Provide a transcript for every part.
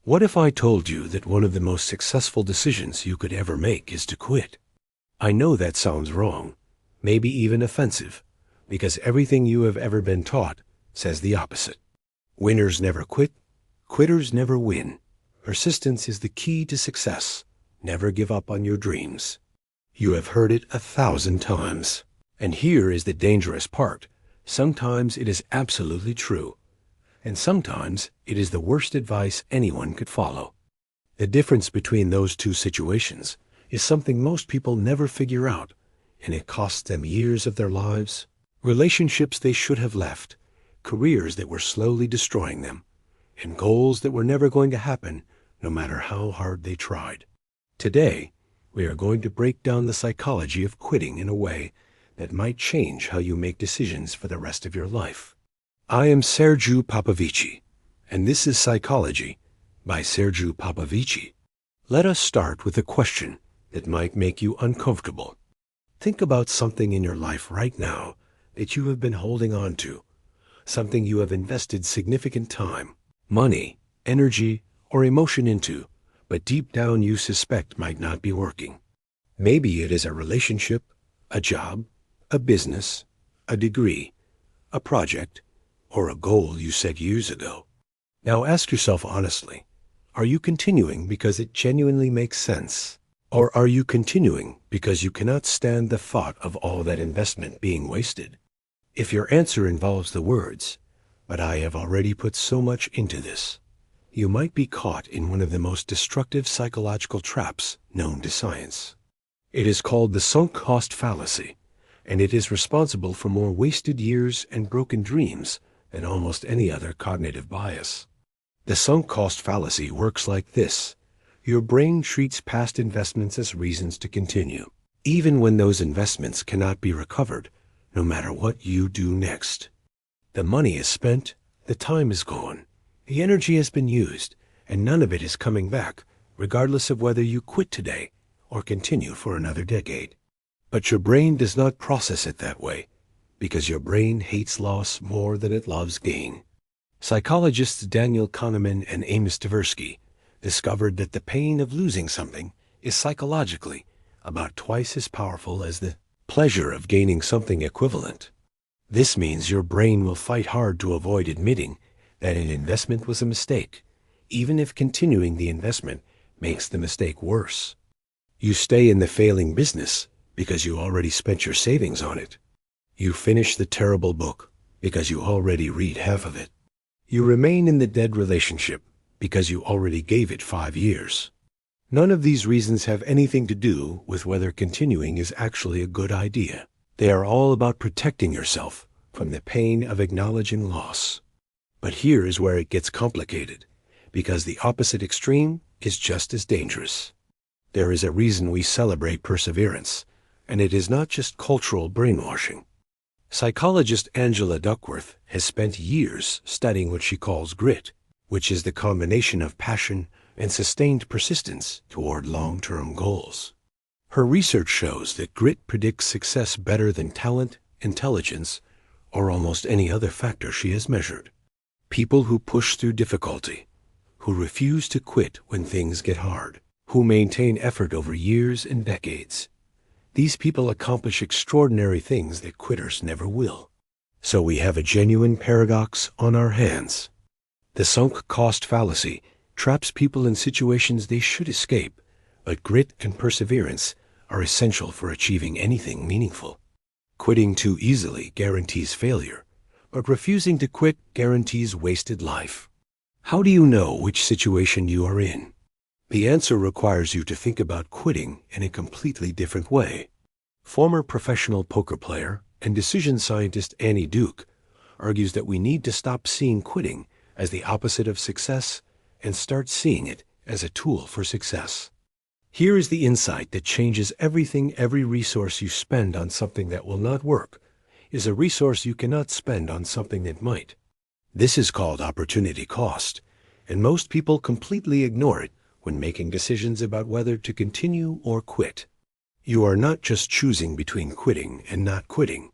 What if I told you that one of the most successful decisions you could ever make is to quit? I know that sounds wrong, maybe even offensive, because everything you have ever been taught says the opposite. Winners never quit, quitters never win. Persistence is the key to success. Never give up on your dreams. You have heard it 1,000 times. And here is the dangerous part. Sometimes it is absolutely true. And sometimes it is the worst advice anyone could follow. The difference between those two situations is something most people never figure out, and it costs them years of their lives, relationships they should have left, careers that were slowly destroying them, and goals that were never going to happen no matter how hard they tried. Today, we are going to break down the psychology of quitting in a way that might change how you make decisions for the rest of your life. I am Sergiu Popovici, and this is Psychology by Sergiu Popovici. Let us start with a question that might make you uncomfortable. Think about something in your life right now that you have been holding on to, something you have invested significant time, money, energy, or emotion into, but deep down you suspect might not be working. Maybe it is a relationship, a job, a business, a degree, a project, or a goal you set years ago. Now ask yourself honestly, are you continuing because it genuinely makes sense? Or are you continuing because you cannot stand the thought of all that investment being wasted? If your answer involves the words, "But I have already put so much into this," you might be caught in one of the most destructive psychological traps known to science. It is called the sunk cost fallacy, and it is responsible for more wasted years and broken dreams than almost any other cognitive bias. The sunk cost fallacy works like this. Your brain treats past investments as reasons to continue, even when those investments cannot be recovered, no matter what you do next. The money is spent, the time is gone, the energy has been used, and none of it is coming back, regardless of whether you quit today or continue for another decade. But your brain does not process it that way, because your brain hates loss more than it loves gain. Psychologists Daniel Kahneman and Amos Tversky discovered that the pain of losing something is psychologically about twice as powerful as the pleasure of gaining something equivalent. This means your brain will fight hard to avoid admitting that an investment was a mistake, even if continuing the investment makes the mistake worse. You stay in the failing business because you already spent your savings on it. You finish the terrible book because you already read half of it. You remain in the dead relationship because you already gave it 5 years. None of these reasons have anything to do with whether continuing is actually a good idea. They are all about protecting yourself from the pain of acknowledging loss. But here is where it gets complicated, because the opposite extreme is just as dangerous. There is a reason we celebrate perseverance, and it is not just cultural brainwashing. Psychologist Angela Duckworth has spent years studying what she calls grit, which is the combination of passion and sustained persistence toward long-term goals. Her research shows that grit predicts success better than talent, intelligence, or almost any other factor she has measured. People who push through difficulty, who refuse to quit when things get hard, who maintain effort over years and decades, these people accomplish extraordinary things that quitters never will. So we have a genuine paradox on our hands. The sunk cost fallacy traps people in situations they should escape, but grit and perseverance are essential for achieving anything meaningful. Quitting too easily guarantees failure, but refusing to quit guarantees wasted life. How do you know which situation you are in? The answer requires you to think about quitting in a completely different way. Former professional poker player and decision scientist Annie Duke argues that we need to stop seeing quitting as the opposite of success and start seeing it as a tool for success. Here is the insight that changes everything. Every resource you spend on something that will not work is a resource you cannot spend on something that might. This is called opportunity cost, and most people completely ignore it when making decisions about whether to continue or quit. You are not just choosing between quitting and not quitting.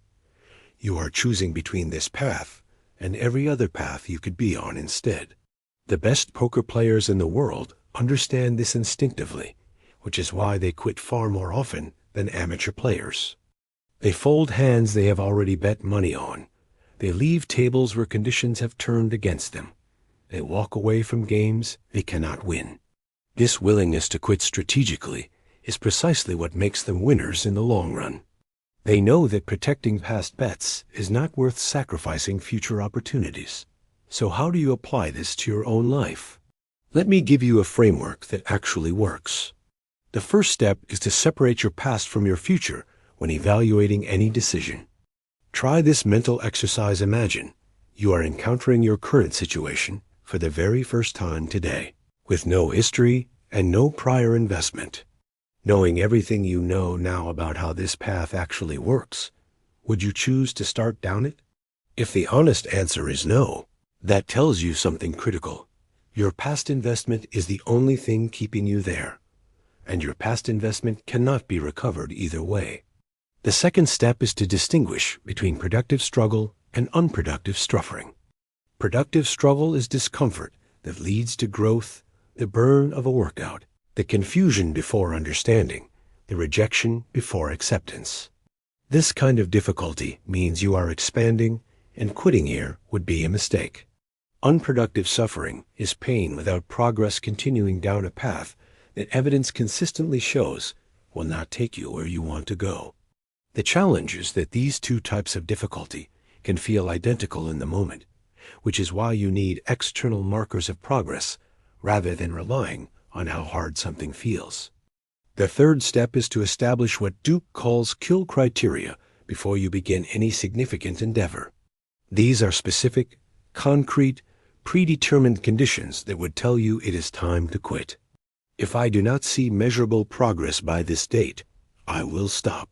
You are choosing between this path and every other path you could be on instead. The best poker players in the world understand this instinctively, which is why they quit far more often than amateur players. They fold hands they have already bet money on. They leave tables where conditions have turned against them. They walk away from games they cannot win. This willingness to quit strategically is precisely what makes them winners in the long run. They know that protecting past bets is not worth sacrificing future opportunities. So how do you apply this to your own life? Let me give you a framework that actually works. The first step is to separate your past from your future when evaluating any decision. Try this mental exercise. Imagine you are encountering your current situation for the very first time today, with no history and no prior investment. Knowing everything you know now about how this path actually works, would you choose to start down it? If the honest answer is no, that tells you something critical. Your past investment is the only thing keeping you there, and your past investment cannot be recovered either way. The second step is to distinguish between productive struggle and unproductive suffering. Productive struggle is discomfort that leads to growth, the burn of a workout, the confusion before understanding, the rejection before acceptance. This kind of difficulty means you are expanding, and quitting here would be a mistake. Unproductive suffering is pain without progress, continuing down a path that evidence consistently shows will not take you where you want to go. The challenge is that these two types of difficulty can feel identical in the moment, which is why you need external markers of progress rather than relying on how hard something feels. The third step is to establish what Duke calls kill criteria before you begin any significant endeavor. These are specific, concrete, predetermined conditions that would tell you it is time to quit. If I do not see measurable progress by this date, I will stop.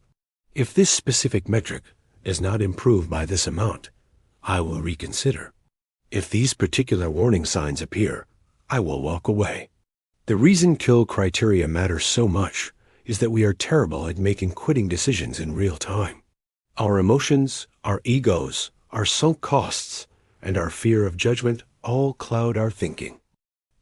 If this specific metric does not improve by this amount, I will reconsider. If these particular warning signs appear, I will walk away. The reason kill criteria matters so much is that we are terrible at making quitting decisions in real time. Our emotions, our egos, our sunk costs, and our fear of judgment all cloud our thinking.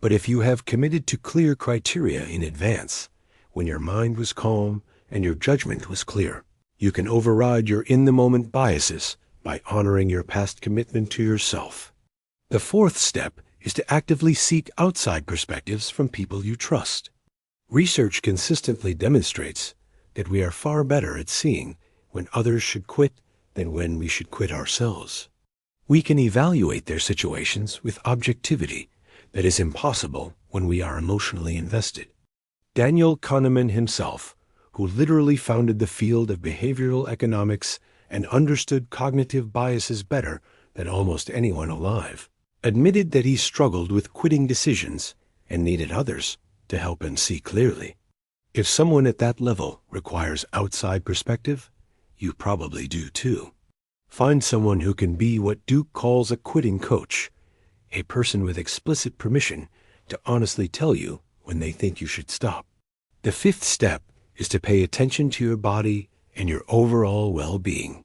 But if you have committed to clear criteria in advance, when your mind was calm and your judgment was clear, you can override your in-the-moment biases by honoring your past commitment to yourself. The fourth step is to actively seek outside perspectives from people you trust. Research consistently demonstrates that we are far better at seeing when others should quit than when we should quit ourselves. We can evaluate their situations with objectivity that is impossible when we are emotionally invested. Daniel Kahneman himself, who literally founded the field of behavioral economics and understood cognitive biases better than almost anyone alive, admitted that he struggled with quitting decisions and needed others to help him see clearly. If someone at that level requires outside perspective, you probably do too. Find someone who can be what Duke calls a quitting coach, a person with explicit permission to honestly tell you when they think you should stop. The fifth step is to pay attention to your body and your overall well-being.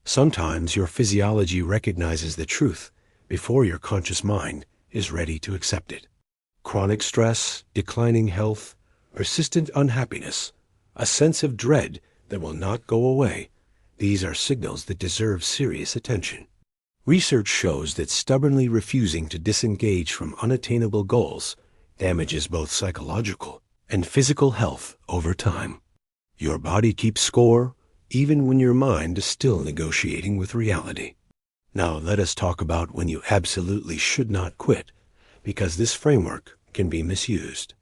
Sometimes your physiology recognizes the truth before your conscious mind is ready to accept it. Chronic stress, declining health, persistent unhappiness, a sense of dread that will not go away, these are signals that deserve serious attention. Research shows that stubbornly refusing to disengage from unattainable goals damages both psychological and physical health over time. Your body keeps score even when your mind is still negotiating with reality. Now let us talk about when you absolutely should not quit, because this framework can be misused.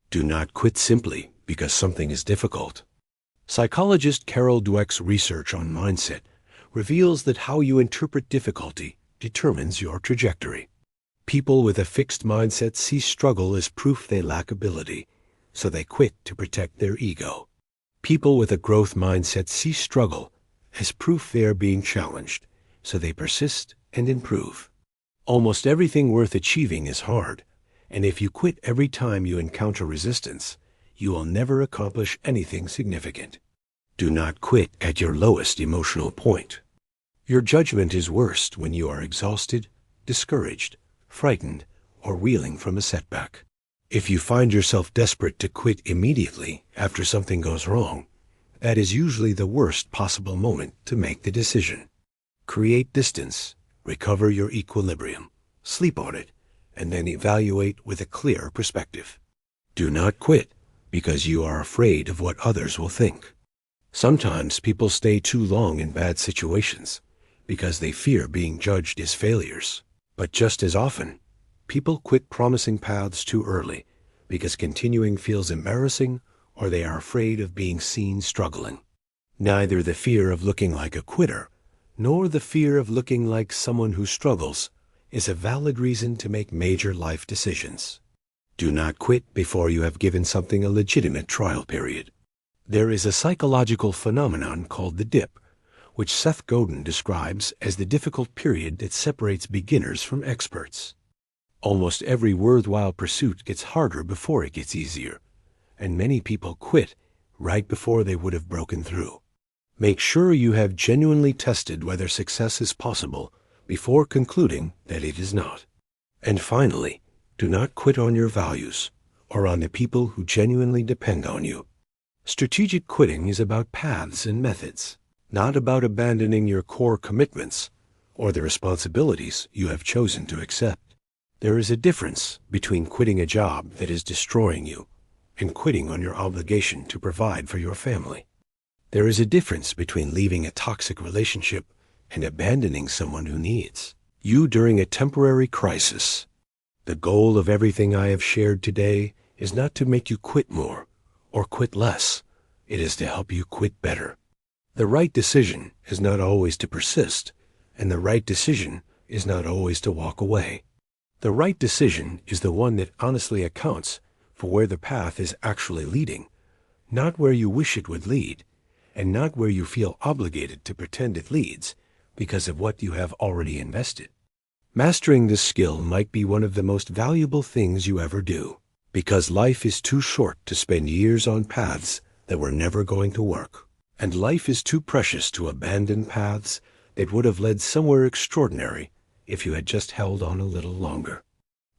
Do not quit simply because something is difficult. Psychologist Carol Dweck's research on mindset reveals that how you interpret difficulty determines your trajectory. People with a fixed mindset see struggle as proof they lack ability, so they quit to protect their ego. People with a growth mindset see struggle as proof they are being challenged, so they persist and improve. Almost everything worth achieving is hard, and if you quit every time you encounter resistance, you will never accomplish anything significant. Do not quit at your lowest emotional point. Your judgment is worst when you are exhausted, discouraged, frightened, or reeling from a setback. If you find yourself desperate to quit immediately after something goes wrong, that is usually the worst possible moment to make the decision. Create distance, recover your equilibrium, sleep on it, and then evaluate with a clear perspective. Do not quit because you are afraid of what others will think. Sometimes people stay too long in bad situations because they fear being judged as failures. But just as often, people quit promising paths too early because continuing feels embarrassing or they are afraid of being seen struggling. Neither the fear of looking like a quitter nor the fear of looking like someone who struggles is a valid reason to make major life decisions. Do not quit before you have given something a legitimate trial period. There is a psychological phenomenon called the dip, which Seth Godin describes as the difficult period that separates beginners from experts. Almost every worthwhile pursuit gets harder before it gets easier, and many people quit right before they would have broken through. Make sure you have genuinely tested whether success is possible before concluding that it is not. And finally, do not quit on your values or on the people who genuinely depend on you. Strategic quitting is about paths and methods, not about abandoning your core commitments or the responsibilities you have chosen to accept. There is a difference between quitting a job that is destroying you and quitting on your obligation to provide for your family. There is a difference between leaving a toxic relationship and abandoning someone who needs you during a temporary crisis. The goal of everything I have shared today is not to make you quit more or quit less. It is to help you quit better. The right decision is not always to persist, and the right decision is not always to walk away. The right decision is the one that honestly accounts for where the path is actually leading, not where you wish it would lead, and not where you feel obligated to pretend it leads because of what you have already invested. Mastering this skill might be one of the most valuable things you ever do, because life is too short to spend years on paths that were never going to work, and life is too precious to abandon paths that would have led somewhere extraordinary if you had just held on a little longer.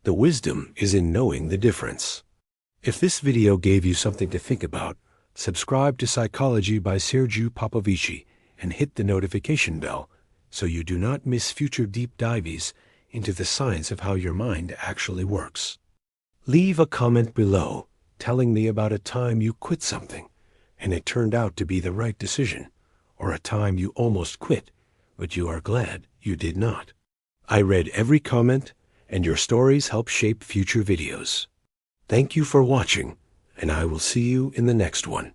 The wisdom is in knowing the difference. If this video gave you something to think about, subscribe to Psychology by Sergiu Popovici and hit the notification bell so you do not miss future deep dives into the science of how your mind actually works. Leave a comment below telling me about a time you quit something and it turned out to be the right decision, or a time you almost quit, but you are glad you did not. I read every comment, and your stories help shape future videos. Thank you for watching, and I will see you in the next one.